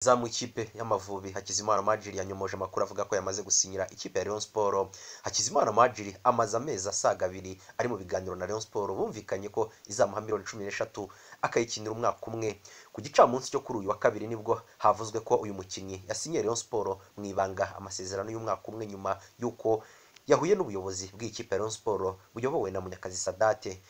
Zamu ikipe y'Amavubi Hakizimana Muhadjili yanyomoje amakuru avuga ko yamaze gusinyira ikipe ya Rayon Sport. Hakizimana Muhadjili amaze amezi asaga 2 ari mu biganiro na Rayon Sport, bumvikanye ko izamuha miliyoni 13 akayikinira umwaka umwe. Ku gicamunsi cyo kuri uyu wa kabiri nibwo havuzwe ko uyu mukinnyi yasinyiye Rayon Sport mu ibanga amasezerano y'umwaka umwe nyuma yuko yahuye n'ubuyobozi bw'ikipe ya Rayon Sport buyobowe na Munyakazi Sadate.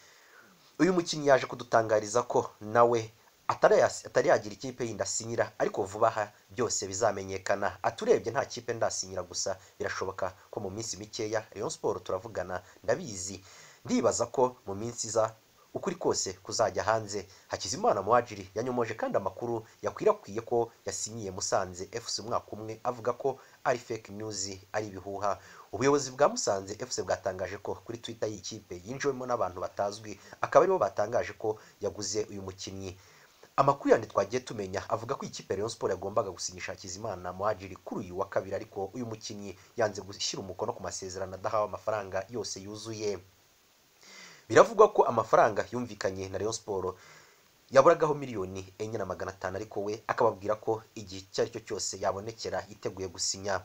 Uyu mukinnyi yaje kudutangariza ko nawe atari yagira ikipe yindi asinyira, ariko vuba aha byose bizamenyekana. Aturebye nta kipe ndasinyira, gusa birashoboka ko mu minsi mikeya Rayon Sport turavugana, ndabizi, ndibaza ko mu minsi iza ukuri kose kuzajya hanze. Hakizimana Muhadjili yanyomoje kandi amakuru yakwirakwiye ko yasinyiye Musanze FC umwaka umwe, avuga ko ari fake news, ari ibihuha. Ubuyobozi bwa Musanze FC bwatangaje ko kuri Twitter y'ikipe yinjiwemo n'abantu batazwi, akaba aribo batangaje ko yaguze uyu mukinnyi. Amakuru yandi twagiye tumenya avuga ko ikipe Rayon Sport yagombaga gusinyisha Hakizimana Muhadjili kuri uyu wa kabiri, ariko uyu mukinnyi yanze gushyira umukono ku masezerano adahawe amafaranga yose yuzuye. Biravugwa ko amafaranga yumvikanye na Rayon Sport yaburagaho miliyoni 4,500, ariko we akababwira ko igihe cyaricyo cyose yabonekera yiteguye gusinya.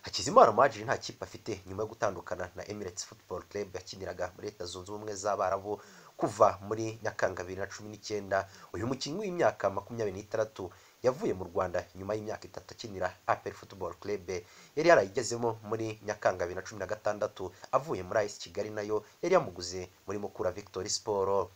Hakizimana Muhadjili nta kipe afite nyuma yo gutandukana na Emirates Football Club yakiniraga muri Leta Zunze Ubumwe z'Abarabu kuva muri Nyakanga 2019. Uyu mukinnyi w'imyaka 26 yavuye mu Rwanda nyuma y'imyaka 3 akinira APR Football Club. Yari yarayigezemo muri Nyakanga 2016 avuye muri AS Kigali, nayo yari yamuguze muri Mukura Victory Sport.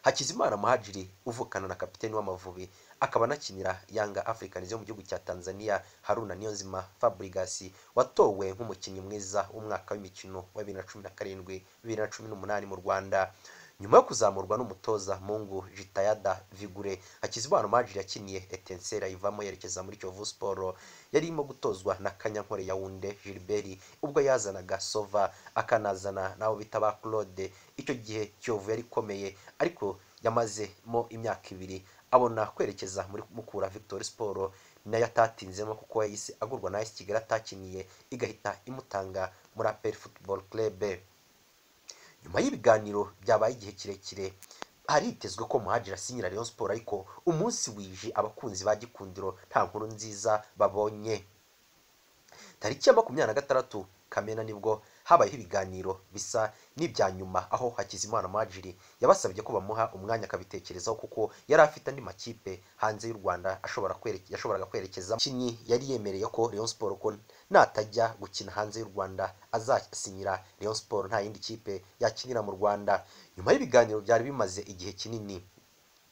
Hakizimana Muhadjili uvukana na kapiteni w'Amavubi akaba anakinira Yanga Africans yo mu gihugu cya Tanzania, Haruna Niyonzima Fabregas, watowe nk'umukinnyi mwiza w'umwaka w'imikino wa 2017-2018 mu Rwanda. Nyuma yo kuzamurwa n'umutoza Mungu Jitayada Vigure, Hakizimana Muhadjili yakiniye Etincelle ivamo yerekeza muri Kiyovu Sport. Yarimo gutozwa na Kanyankore Yaounde Gilbert ubwo yazanaga Sova, akanazana nabo bita ba Claude. Icyo gihe Kiyovu yari komeye, ariko yamazemo imyaka 2 abona kwerekeza muri Mukura Victory Sport, nayo atatinzemo kuko yahise agurwa na AS Kigali atakiniye, igahita imutanga muri APR Football Club. Nyuma y'ibiganiro byabaye igihe kirekire, haritezwe ko Muhadjili asinyira Rayon Sport, ariko umunsi wije abakunzi ba Gikundiro nta nkuru nziza babonye. Tariki ya 26 Kamena nibwo habaye ibiganiro bisa n'ibya nyuma, aho Hakizimana Muhadjili yabasabye ko bamuha umwanya akabitekerezaho kuko yari afite andi makipe hanze y'u Rwanda yashoboraga kwerekeza. Mukinnyi yari yemereye ko Rayon Sport ko natajya gukina hanze y'u Rwanda azasinyira Rayon Sport, nta yindi kipe yakinira mu Rwanda. Nyuma y'ibiganiro byari bimaze igihe kinini,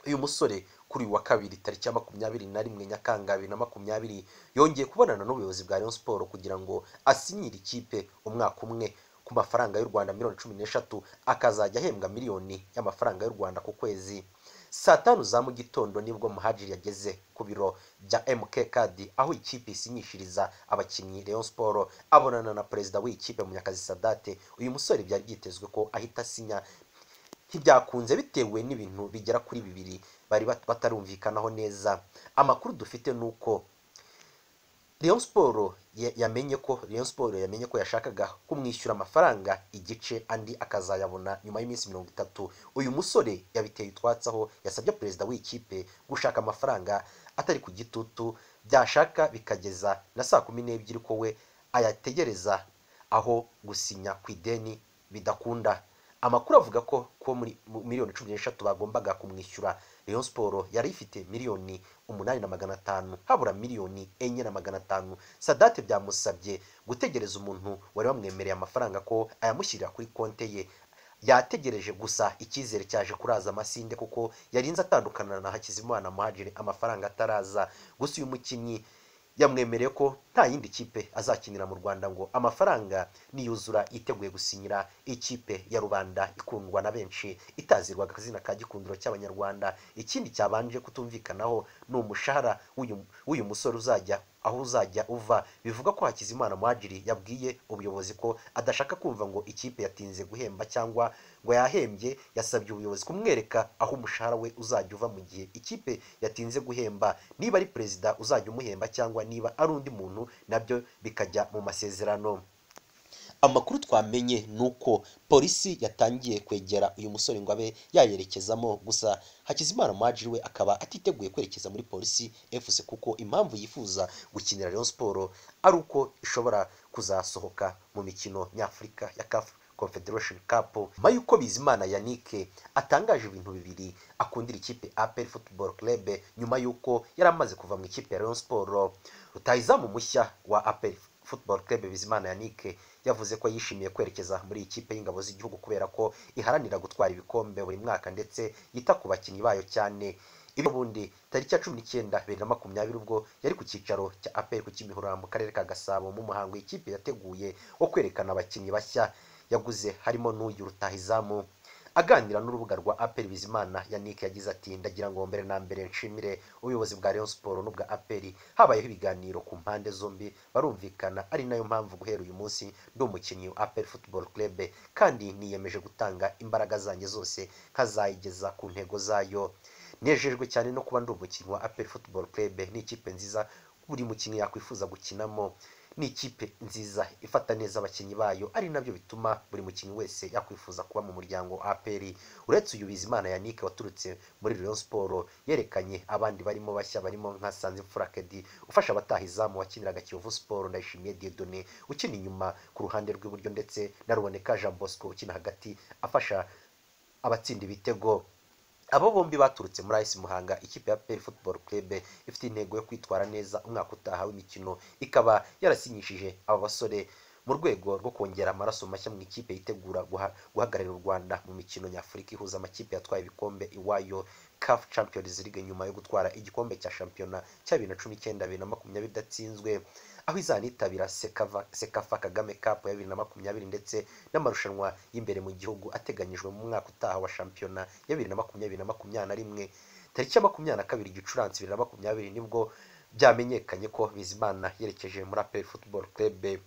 uyu musore kuri uyu wa kabiri tariki ya 21 Nyakanga 2020 yongeye kubonana n'ubuyobozi bwa Rayon Sport kugira ngo asinyire ikipe umwaka umwe ku mafaranga y'u Rwanda miliyoni 13, akazajya ahembwa miliyoni y'amafaranga y'u Rwanda ku kwezi. Saa 5 za mu gitondo nibwo Muhadjili yageze ku biro bya MK Card, aho ikipe isinyishiriza abakinnyi Rayon Sport, abonana na perezida w'ikipe Munyakazi Sadate. Uyu musore byari byitezwe ko ahita asinya, ntibyakunze bitewe n'ibintu bigera kuri 2 bari batarumvikanaho neza. Amakuru dufite nuko Rayon Sport yamenye ko yashakaga kumwishyura amafaranga igice, andi akazayabona nyuma y'iminsi 30. Uyu musore yabiteye utwatsaho yasabye perezida w'ikipe gushaka amafaranga atari ku gitutu, byashaka bikageza na saa 12 ko we ayategereza aho gusinya ku ideni bidakunda. Amakuru avuga ko muri miliyoni 13 bagombaga kumwishyura, Rayon Sport yari ifite miliyoni 8,500, habura miliyoni 4,500. Sadate byamusabye gutegereza umuntu wari wamwemereye amafaranga ko ayamushyirira kuri konte ye. Yategereje, gusa icyizere cyaje kuraza amasinde kuko yarinze atandukana na Hakizimana Muhadjili amafaranga ataraza. Gusa uyu mukinnyi yamwemereye ko nta yindi kipe azakinira mu Rwanda ngo amafaranga niyuzura yiteguye gusinyira ikipe ya rubanda ikundwa na benshi, itazirwaga akazina ka Gikundiro cy'Abanyarwanda. Ikindi cyabanje kutumvikanaho ni umushahara w'uyu musore uzajya uva. Bivuga ko Hakizimana Muhadjili yabwiye ubuyobozi ko adashaka kumva ngo ikipe yatinze guhemba cyangwa ngo yahembye. Yasabye ubuyobozi kumwereka aho umushahara we uzajya uva mu gihe ikipe yatinze guhemba, niba ari perezida uzajya umuhemba cyangwa niba ari undi muntu, nabyo bikajya mu masezerano. Amakuru twamenye nuko polisi yatangiye kwegera uyu musore ngo abe yayerekezamo, gusa Hakizimana Muhadjili we akaba atiteguye kwerekeza muri polisi FC kuko impamvu yifuza gukinira Rayon Sport ari uko ishobora kuzasohoka mu mikino nyafurika ya CAF Confederation Cup. Nyuma y'uko Bizimana Yannick atangaje ibintu bibiri akundira ikipe APR Football Club nyuma y'uko yari amaze kuva mu ikipe ya Rayon Sport. Rutahizamu mushya wa APR Football Club Bizimana Yannick yavuze ko yishimiye kwerekeza muri ikipe y'ingabo z'igihugu kubera ko iharanira gutwara ibikombe buri mwaka ndetse yita ku bakinnyi bayo cyane. Ibi bundi tariki ya 19/2020 ubwo yari ku cyicaro cya APR ku Kimihurura mu karere ka Gasabo mu muhango ikipe yateguye wo kwerekana abakinnyi bashya yaguze harimo n'uyu rutahizamu. Aganira n'urubuga rwa APR, Bizimana Yannick yagize ati ndagira ngo mbere na mbere nshimire ubuyobozi bwa Rayon Sport n'ubwa APR, habayeho ibiganiro ku mpande zombi barumvikana, ari nayo mpamvu guhera uyu munsi ndi umukinnyi wa APR Football Club kandi niyemeje gutanga imbaraga zanjye zose nkazayigeza ku ntego zayo. Nejejwe cyane no kuba ndi umukinnyi wa APR Football Club, ni ikipe nziza buri mukinnyi yakwifuza gukinamo, ni ikipe nziza ifata neza abakinnyi bayo, ari nabyo bituma buri mukinnyi wese yakwifuza kuba mu muryango APR. Uretse uyu Bizimana Yannick waturutse muri Rayon Sport, yerekanye abandi barimo bashya barimo nka Sanzimfura Kedi ufasha abatahizamu wakiniraga Kiyovu Sport, Ndayishimiye Dieudonné ukina inyuma ku ruhande rw'iburyo ndetse na Ruboneka Jean Bosco ukina hagati afasha abatsinda ibitego. Abo bombi baturutse muri AS Muhanga. Ikipe ya APR Football Club ifite intego yo kwitwara neza umwaka utaha w'imikino, ikaba yarasinyishije aba basore mu rwego rwo kongera amaraso mashya mu ikipe yitegura guhagararira u Rwanda mu mikino nyafurika ihuza amakipe yatwaye ibikombe iwayo CAF Champions League nyuma yo gutwara igikombe cya shampiyona cya 2019-2020 idatsinzwe, aho izanitabira Sekafa Kagame Cup ya 2020 ndetse n'amarushanwa y'imbere mu gihugu ateganyijwe mu mwaka utaha wa shampiyona ya 2020-2021. Tariki ya 22 Gicurasi 2020 nibwo byamenyekanye ko Bizimana yerekeje muri APR Football Club.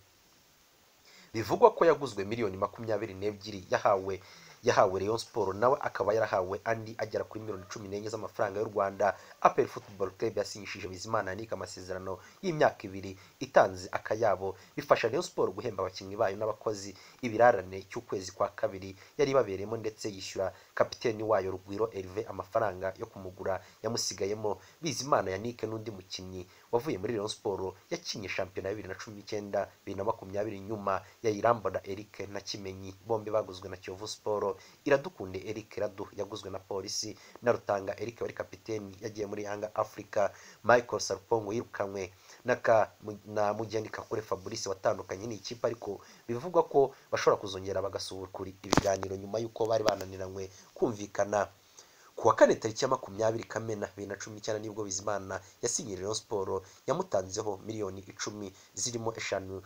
Bivugwa ko yaguzwe miliyoni 22 yahawe Rayon Sport, nawe akaba yarahawe andi agera kuri miliyoni 14 z'amafaranga y'u Rwanda. APR Football Club yasinyishije Bizimana Yannick amasezerano y'imyaka 2 itanze akayabo, bifasha Rayon Sport guhemba abakinnyi bayo n'abakozi ibirarane cy'ukwezi kwa kabiri yari babereyemo, ndetse yishyura kapiteni wayo Rugwiro Herve amafaranga yo kumugura yamusigayemo. Bizimana Yannick n'undi mukinnyi wavuye muri Rayon Sport yakinye shampiyona ya 2019-2020 nyuma ya Irambona Eric na Kimenyi, bombi baguzwe na Kiyovu Sport. Iradukunde Eric Radu yaguzwe na polisi, na Rutanga Eric wari kapiteni yagiye muri Yanga Africa. Michael Sarpongo yirukanywe na Mugeni Kakure Fabrice watandukanye n'ikipe, ariko bivugwa ko bashobora kuzongera bagasubukura ibiganiro nyuma y'uko bari bananiranywe kumvikana. Kuwa kane tariki ya 20 Kamena 2019 nibwo Bizimana yasinyira Rayon Sport, yamutanzeho miliyoni 10 zirimo 5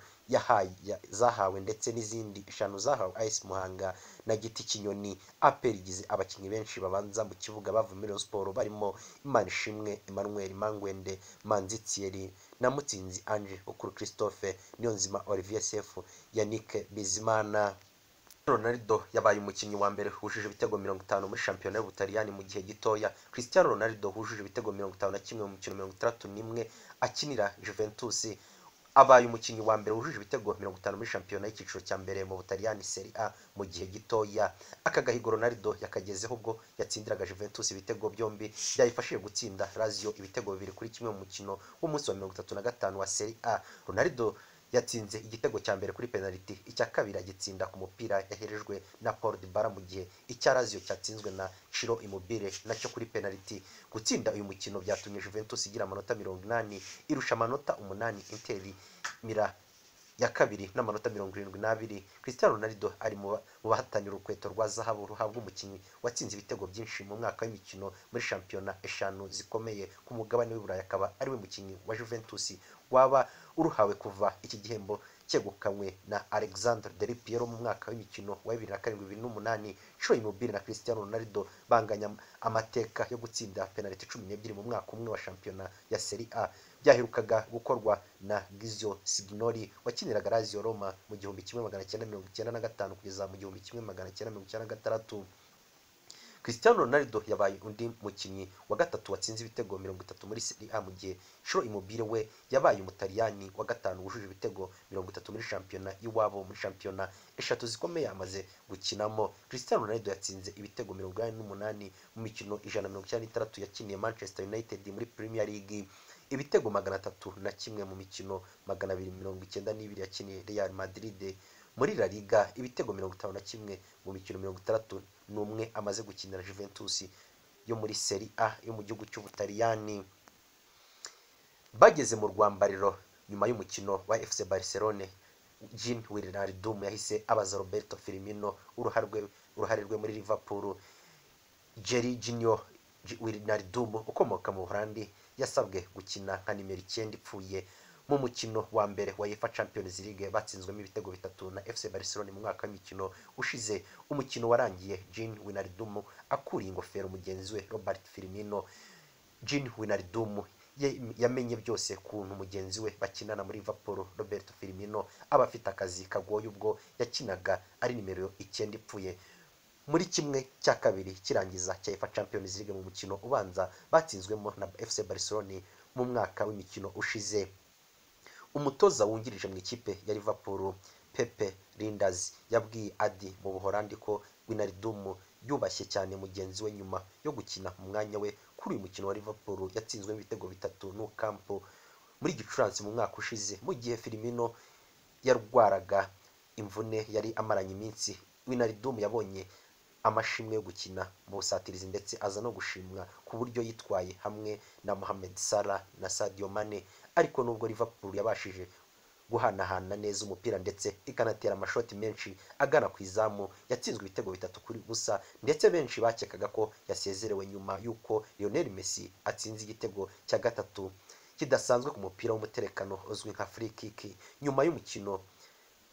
zahawe ndetse n'izindi 5 zahawe AS Muhanga na Giti Kinyoni. APR igize abakinnyi benshi babanza mu kibuga bavuye muri Rayon Sport barimo Imanishimwe Emmanuel, Mangwende Manzi Thierry na Mutsinzi Ange, Okuru Christophe, Niyonzima Olivier Sefu, Yannick Bizimana. Ronaldo yabaye umukinnyi wa mbere hujuje ibitego 50 muri shampiyona y'Ubutaliyani mu gihe gitoya. Cristiano Ronaldo hujuje ibitego 51 mu mikino 61 akinira Juventus, abaye umukinnyi wa mbere wujuje ibitego 50 muri shampiyona y'icyiciro cya mbere mu Butaliyani Serie A mu gihe gitoya. Aka gahigo Ronaldo yakagezeho ubwo yatsindiraga Juventus ibitego byombi byayifashije gutsinda Lazio ibitego 2-1 mu mukino w'umunsi wa 35 wa Serie A. Ronaldo yatsinze igitego cya mbere kuri penalty, icya kabiri agitsinda ku mupira yaherejwe na Paul Dybala, mu gihe icya Lazio cyatsinzwe na Ciro Immobile nacyo kuri penalty. Gutsinda uyu mukino byatumye Juventus igira amanota 80 irusha amanota 8 Inter ya kabiri n'amanota 72. Cristiano Ronaldo ari mu bahatanira urukweto rwa zahabu ruhabwa umukinnyi watsinze ibitego byinshi mu mwaka w'imikino muri shampiyona 5 zikomeye ku mugabane w'Iburayi, akaba ari we mukinnyi wa Juventus waba uruhawe kuva iki gihembo cyegukanywe na Alexandre Del Piero mu mwaka w'imikino wa 2007-2008. Ciro Immobile na Cristiano Ronaldo banganya amateka yo gutsinda penalty 12 mu mwaka umwe wa shampiyona ya Serie A. Byaherukaga gukorwa na Gizio Signori wakiniraga Lazio Roma mu 1995 kugeza mu 1996. Cristiano Ronaldo yabaye undi mukinnyi wa gatatu watsinze ibitego 30 muri Serie A mu gihe Ciro Immobile we yabaye umutaliyani wa gatanu wujuje ibitego 30 muri shampiyona y'iwabo muri shampiyona eshatu zikomeye amaze gukinamo. Cristiano Ronaldo yatsinze ibitego 88 mu mikino 196 yakiniye Manchester United muri Premier League, ibitego 301 mu mikino 292 yakiniye Real Madrid muri La Liga, ibitego 51 mu mikino 61 amaze gukinira Juventus yo muri Serie A yo mu gihugu cy'Ubutaliyani. Bageze mu rwambariro nyuma y'umukino wa FC Barcelone, Jean Wijnaldum yahise abaza Roberto Firmino uruhare rwe muri Liverpool. Jorginho Wijnaldum ukomoka mu Buholandi yasabwe gukina nka nimero 9 ipfuye mu mukino wa mbere wa UEFA Champions League batsinzwemo ibitego 3 na FC Barcelone mu mwaka w'imikino ushize. Umukino warangiye Jean Wijnaldum akuriye ingofero mugenzi we Robert Firmino. Jean Wijnaldum yamenye byose kuntu mugenzi we bakinana muri Liverpool Roberto Firmino aba afite akazi kagoye ubwo yakinaga ari nimero 9 ipfuye. Muri kimwe cya kabiri kirangiza cya UEFA Champions League mu mukino ubanza batsinzwemo na FC Barcelone mu mwaka w'imikino ushize. Umutoza wungirije mu ikipe ya Liverpool Pepe Linders yabwiye Adi mu Buholandi ko Wijnaldum yubashye cyane mugenzi we nyuma yo gukina mu mwanya we kuri uyu mukino wa Liverpool yatsinzwe ibitego 3 no Campo muri Gicurasi mu mwaka ushize mu gihe Firmino yarwaraga imvune yari amaranye iminsi. Wijnaldum yabonye amashimwe yo gukina mu busatirizi ndetse aza no gushimwa ku buryo yitwaye hamwe na Mohamed Salah na Sadio Mane, ariko nubwo Liverpool yabashije guhanahana neza umupira ndetse ikanatera amashoti menshi agana ku izamu, yatsinzwe ibitego 3-0 ndetse benshi bakekaga ko yasezerewe nyuma y'uko Lionel Messi atsinze igitego cya gatatu kidasanzwe ku mupira w'umuterekano uzwi nka free kick. Nyuma y'umukino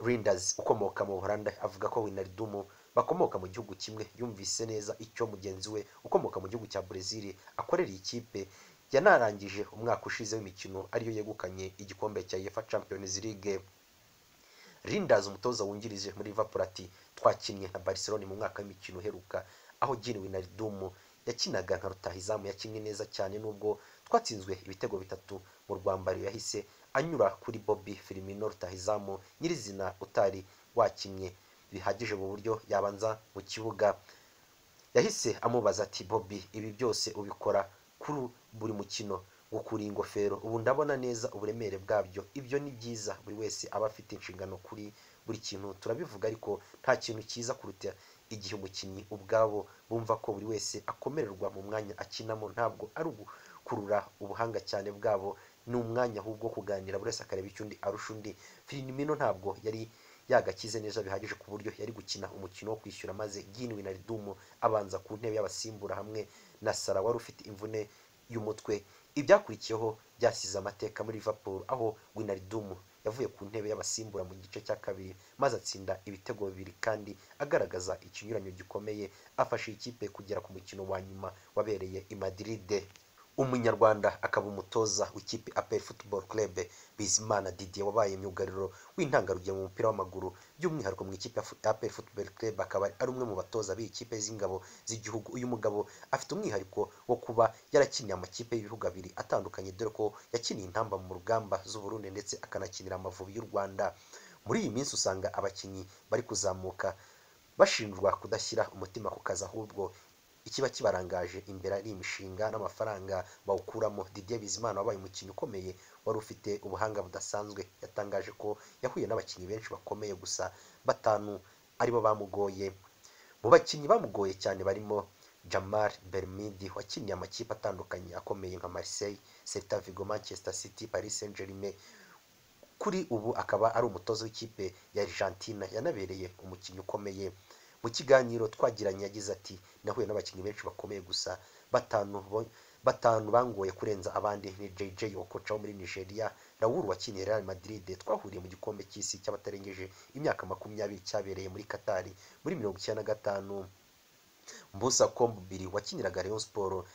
Linders ukomoka mu Buholandi avuga ko Wijnaldum bakomoka mu gihugu kimwe yumvise neza icyo mugenzi we ukomoka mu gihugu cya Brazil akorera ikipe yanarangije umwaka ushize w'imikino ariyo yegukanye igikombe cya UEFA Champions League. Linders umutoza wungirije muri Liverpool ati twakinnye na Barcelona mu mwaka w'imikino uheruka aho Jean Wijnaldum yakinaga nka rutahizamu, yakinnye neza cyane nubwo twatsinzwe ibitego 3 mu rwambariro. Yahise anyura kuri Bobby Firmino rutahizamu nyirizina utari wakinnye bihagije mu buryo yabanza mu kibuga. Yahise amubaza ati Bobby, ibi byose ubikora kuri buri mukino gukura ingofero, ubu ndabona neza uburemere bwabyo, ibyo ni byiza, buri wese aba afite inshingano kuri buri kintu turabivuga, ariko nta kintu cyiza kuruta igihe umukinnyi ubwabo bumva ko buri wese akomererwa mu mwanya akinamo, ntabwo ari ugukurura ubuhanga cyane bwabo, ni umwanya ahubwo kuganira buri wese akareba icyo undi arusha undi. Firmino ntabwo yari yagakize neza bihagije ku buryo yari gukina umukino wo kwishyura, maze Jean Wijnaldum abanza ku ntebe y'abasimbura hamwe na Salah wari ufite imvune y'umutwe. Ibyakurikiyeho byasize amateka muri Liverpool aho Wijnaldum yavuye ku ntebe y'abasimbura mu gice cya kabiri maze atsinda ibitego 2 kandi agaragaza ikinyuranyo gikomeye, afashe ikipe kugera ku mukino wa nyuma wabereye i Madrid. Umunyarwanda akaba umutoza w'ikipe APR Football Club Bizimana Didier wabaye myugariro w'intangarugero mu mupira w'amaguru, by'umwihariko mu ikipe ya APR Football Club akaba ari umwe mu batoza b'ikipe z'ingabo z'igihugu. Uyu mugabo afite umwihariko wo kuba yarakiniye amakipe y'ibihugu 2 atandukanye, dore ko yakiniye intamba mu rugamba z'u Burundi ndetse akanakinira Amavubi y'u Rwanda. Muri iyi minsi usanga abakinnyi bari kuzamuka bashinjwa kudashyira umutima ku kazi, ahubwo ikiba kibarangaje imbere ari imishinga n'amafaranga bawukuramo. Didier Bizimana wabaye umukinnyi ukomeye wari ufite ubuhanga budasanzwe yatangaje ko yahuye n'abakinnyi benshi bakomeye gusa 5 aribo bamugoye. Mu bakinnyi bamugoye cyane barimo Jamal Bermidi wakiniye amakipe atandukanye akomeye nka Marseille, Celta Vigo, Manchester City, Paris Saint-Germain. Kuri ubu akaba ari umutoza w'ikipe ya Argentina yanabereye umukinnyi ukomeye. Mu kiganiro twagiranye yagize ati nahuye n'abakinnyi benshi bakomeye gusa 5 bangoye kurenza abandi ni JJ Okocha wo muri Nigeria, Raul wakiniye Real Madrid, twahuriye mu gikombe cy'isi cy'abatarengeje imyaka 20 cyabereye muri Qatar muri 1995, Mbusa Kombubiri wakiniraga Rayon Sport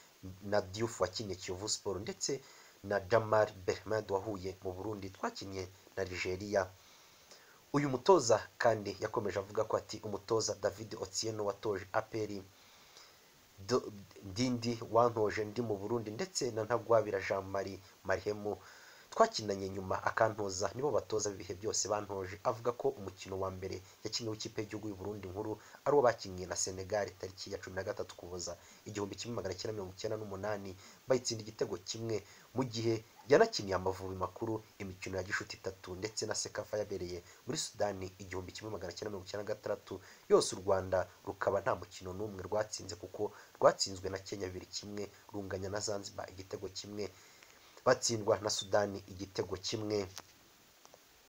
na Diouf wakiniye Kiyovu Sport ndetse na Jamal Bermad wahuye mu Burundi twakinnye na Nigeria. Uyu mutoza kandi yakomeje avuga ko ati umutoza David Otieno watoje APR Ndindi wantoje ndi mu Burundi ndetse na Ntagwabira Jean Marie Marihemu twakinanye nyuma akantoza nibo batoza ibihe byose bantoje. Avuga ko umukino wa mbere yakiniwe ikipe y'igihugu y'u Burundi nkuru ari uwo bakinnye na Senegal tariki ya 13 Ukuboza 1998 bayitsinda igitego kimwe, mu gihe yanakiniye Amavubi makuru imikino ya gishuti 3 ndetse na Sekafa yabereye muri Sudani 1996 yose. U Rwanda rukaba nta mukino n'umwe rwatsinze kuko rwatsinzwe na Kenya 2-1, runganya na Zanzibar igitego kimwe, batsindwa na Sudani igitego kimwe.